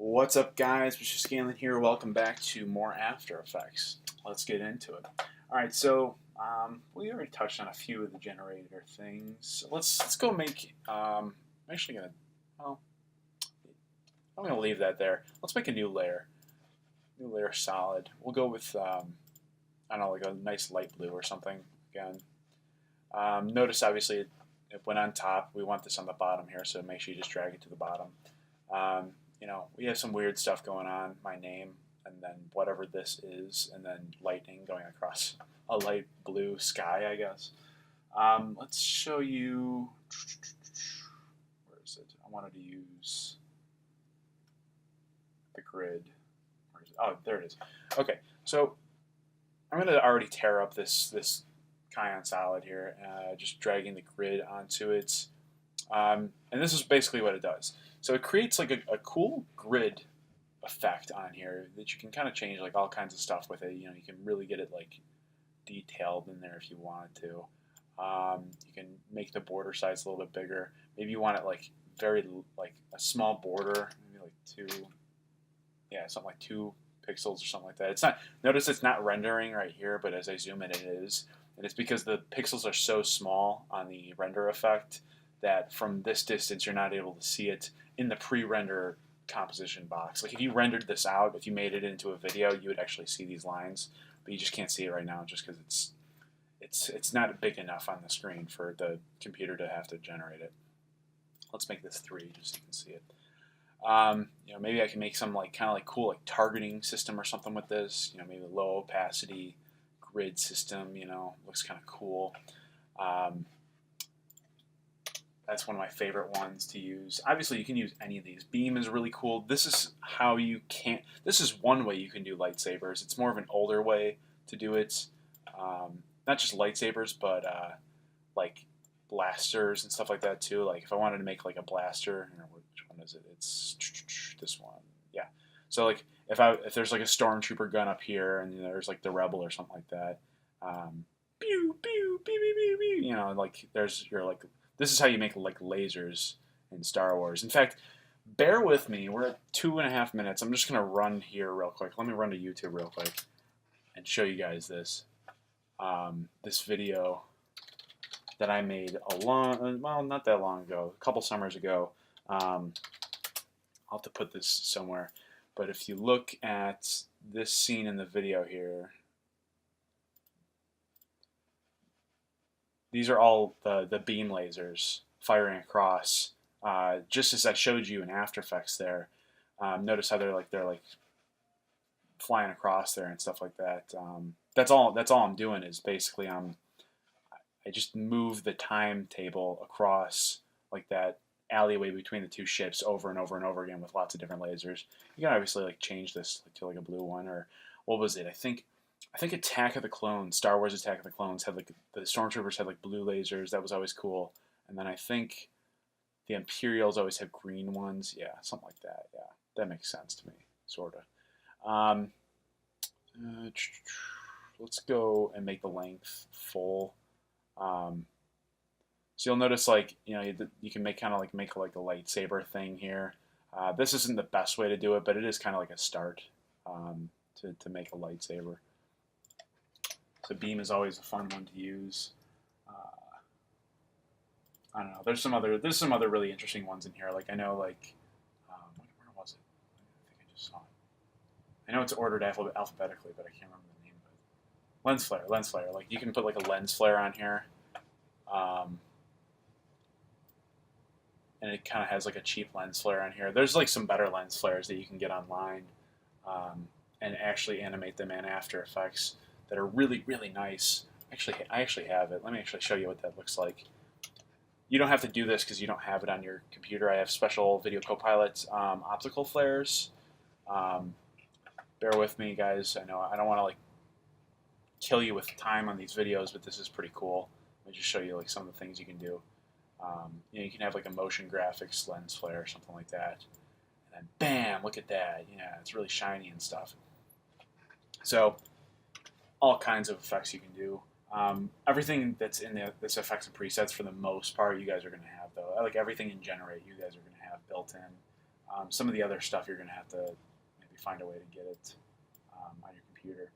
What's up, guys? Mr. Scanlon here. Welcome back to more After Effects. Let's get into it. All right, so we already touched on a few of the generator things. Let's go make. I'm actually gonna. Well, I'm gonna leave that there. Let's make a new layer. New layer solid. We'll go with I don't know, like a nice light blue or something. Again, notice obviously it went on top. We want this on the bottom here, so make sure you just drag it to the bottom. Um, we have some weird stuff going on. My name, and then whatever this is, and then lightning going across a light blue sky, I guess. Let's show you. Where is it? I wanted to use the grid. Where is it? Oh, there it is. Okay, so I'm going to already tear up this Kion solid here, just dragging the grid onto it. And this is basically what it does. So it creates like a cool grid effect on here that you can kind of change like all kinds of stuff with it. You can really get it like detailed in there if you want to. You can make the border size a little bit bigger. Maybe you want it like very like a small border, maybe like something like 2 pixels or something like that. It's not. Notice it's not rendering right here, but as I zoom in, it is, and it's because the pixels are so small on the render effect that from this distance you're not able to see it in the pre-render composition box. Like if you rendered this out, if you made it into a video, you would actually see these lines, but you just can't see it right now just because it's not big enough on the screen for the computer to have to generate it. Let's make this 3 just so you can see it. Maybe I can make some like kind of like cool like targeting system or something with this. Maybe a low opacity grid system. Looks kind of cool. That's one of my favorite ones to use. Obviously, you can use any of these. Beam is really cool. This is how you can. This is one way you can do lightsabers. It's more of an older way to do it. Not just lightsabers, but like blasters and stuff like that too. Like if I wanted to make like a blaster, which one is it? It's this one. Yeah. So like if there's like a stormtrooper gun up here, and there's like the rebel or something like that. Pew pew pew pew pew pew. Like there's your like. This is how you make like lasers in Star Wars. In fact, bear with me. We're at 2.5 minutes. I'm just gonna run here real quick. Let me run to YouTube real quick and show you guys this. This video that I made not that long ago, a couple summers ago. I'll have to put this somewhere. But if you look at this scene in the video here, these are all the beam lasers firing across, just as I showed you in After Effects there. Notice how they're like flying across there and stuff like that. That's all I'm doing is basically I just move the timetable across like that alleyway between the two ships over and over and over again with lots of different lasers. You can obviously like change this to like a blue one, or what was it? I think Attack of the Clones, Star Wars Attack of the Clones, had like the stormtroopers had like blue lasers. That was always cool. And then I think the Imperials always had green ones. Yeah, something like that. Yeah, that makes sense to me, sort of. Let's go and make the length full. So you'll notice like you can make kind of like make like a lightsaber thing here. This isn't the best way to do it, but it is kind of like a start to make a lightsaber. So beam is always a fun one to use. I don't know. There's some other really interesting ones in here. Like I know where was it? I think I just saw it. I know it's ordered alphabetically, but I can't remember the name of it. Lens flare. Like you can put like a lens flare on here, and it kind of has like a cheap lens flare on here. There's like some better lens flares that you can get online, and actually animate them in After Effects that are really, really nice. I actually have it. Let me actually show you what that looks like. You don't have to do this because you don't have it on your computer. I have special Video Copilot optical flares. Bear with me, guys. I know I don't want to like kill you with time on these videos, but this is pretty cool. Let me just show you like some of the things you can do. You can have like a motion graphics lens flare or something like that, and then bam, look at that. Yeah, it's really shiny and stuff. So all kinds of effects you can do. Everything that's in this effects and presets, for the most part, you guys are going to have, though. Like everything in Generate, you guys are going to have built in. Some of the other stuff you're going to have to maybe find a way to get it on your computer.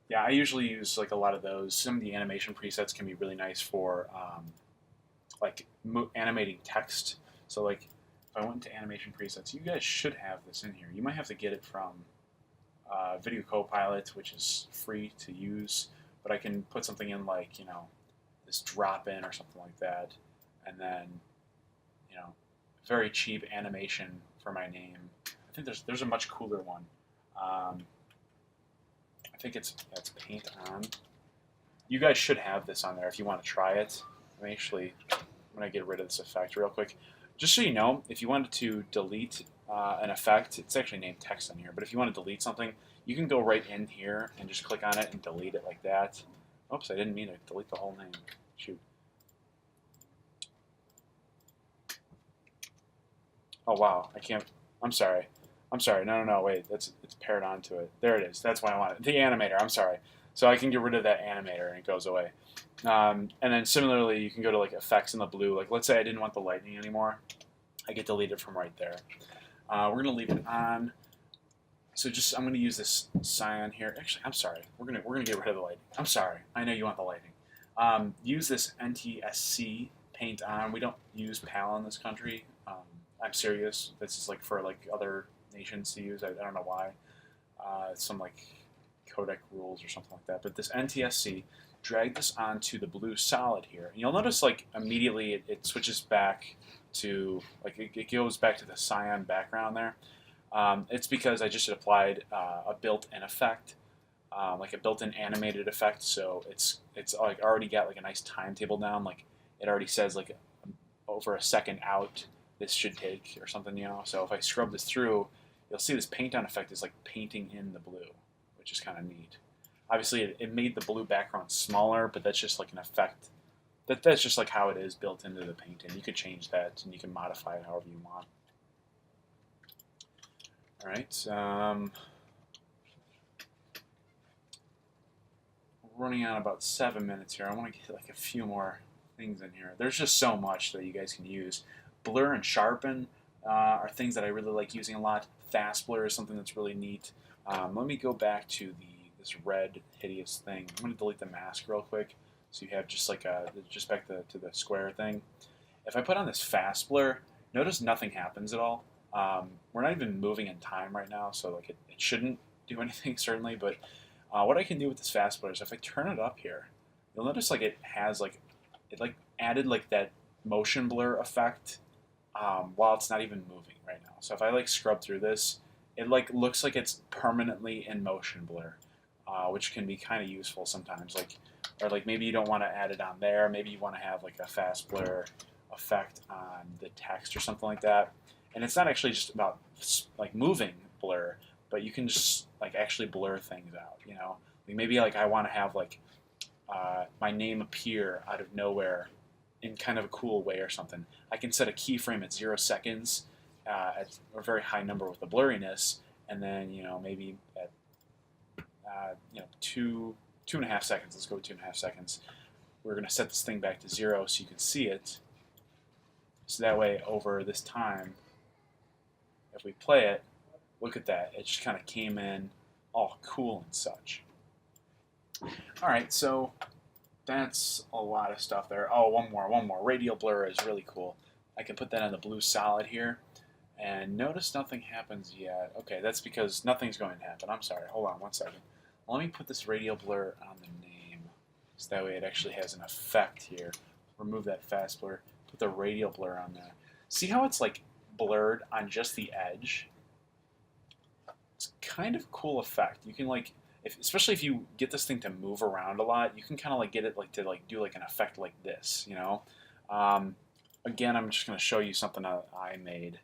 Yeah, I usually use like a lot of those. Some of the animation presets can be really nice for like animating text. So like if I went into animation presets, you guys should have this in here. You might have to get it from Video Copilot, which is free to use, but I can put something in like, this drop-in or something like that, and then, very cheap animation for my name. I think there's a much cooler one. I think it's Paint On. You guys should have this on there if you want to try it. I'm going to get rid of this effect real quick. Just so you know, if you wanted to delete an effect, it's actually named text on here, but if you want to delete something, you can go right in here and just click on it and delete it like that. Oops, I didn't mean to delete the whole name. Shoot. Oh, wow. I can't. I'm sorry. No, wait. It's paired onto it. There it is. That's why I want it. The animator. I'm sorry. So I can get rid of that animator and it goes away. And then similarly, you can go to like effects in the blue. Like let's say I didn't want the lightning anymore. I get deleted from right there. We're gonna leave it on. So I'm gonna use this cyan here. Actually, I'm sorry. We're gonna get rid of the lightning. I'm sorry. I know you want the lightning. Use this NTSC Paint On. We don't use PAL in this country. I'm serious. This is like for like other nations to use. I don't know why. Some like codec rules or something like that. But this NTSC, drag this onto the blue solid here, and you'll notice like immediately it switches back to like it goes back to the cyan background there. It's because I just applied a built-in effect, like a built-in animated effect. So it's like already got like a nice timetable down. Like it already says like over a second out this should take or something, So if I scrub this through, you'll see this paint on effect is like painting in the blue, which is kind of neat. Obviously, it made the blue background smaller, but that's just like an effect. That's just like how it is built into the painting. You could change that, and you can modify it however you want. All right. We're running on about 7 minutes here. I want to get like a few more things in here. There's just so much that you guys can use. Blur and sharpen are things that I really like using a lot. Fast blur is something that's really neat. Let me go back to this red hideous thing. I'm going to delete the mask real quick, so you have just like just back to the square thing. If I put on this fast blur, notice nothing happens at all. We're not even moving in time right now, so like it shouldn't do anything certainly. But what I can do with this fast blur is if I turn it up here, you'll notice like it has like it like added like that motion blur effect while it's not even moving right now. So if I like scrub through this, it like looks like it's permanently in motion blur. Which can be kind of useful sometimes. Or maybe you don't want to add it on there. Maybe you want to have like a fast blur effect on the text or something like that. And it's not actually just about like moving blur, but you can just like actually blur things out. Like maybe like I want to have like my name appear out of nowhere in kind of a cool way or something. I can set a keyframe at 0 seconds at a very high number with the blurriness, and then maybe at 2.5 seconds. Let's go with 2.5 seconds. We're going to set this thing back to 0 so you can see it. So that way, over this time, if we play it, look at that. It just kind of came in all cool and such. All right, so that's a lot of stuff there. Oh, one more. Radial blur is really cool. I can put that on the blue solid here. And notice nothing happens yet. Okay, that's because nothing's going to happen. I'm sorry. Hold on 1 second. Let me put this radial blur on the name, so that way it actually has an effect here. Remove that fast blur, put the radial blur on there. See how it's like blurred on just the edge? It's kind of a cool effect. You can like, especially if you get this thing to move around a lot, you can kind of like get it like to like do like an effect like this, Again, I'm just going to show you something that I made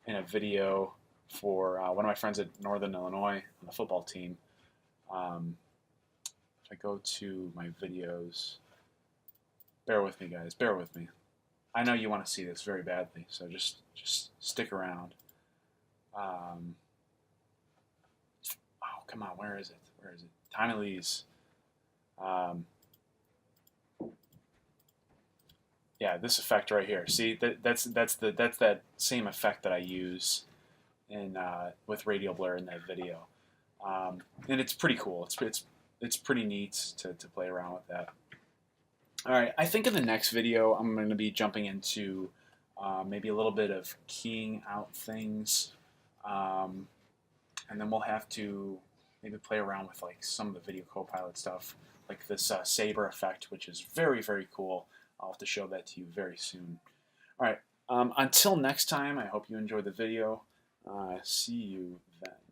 in a video for one of my friends at Northern Illinois on the football team. If I go to my videos, bear with me, guys. Bear with me. I know you want to see this very badly, so just stick around. Oh, come on. Where is it? Tiny Lee's. yeah, this effect right here. See, that's that same effect that I use in with radial blur in that video, and it's pretty cool. It's pretty neat to play around with that. All right, I think in the next video I'm going to be jumping into maybe a little bit of keying out things, um, and then we'll have to maybe play around with like some of the Video Copilot stuff, like this saber effect, which is very cool. I'll have to show that to you very soon. All right, until next time, I hope you enjoyed the video. See you then.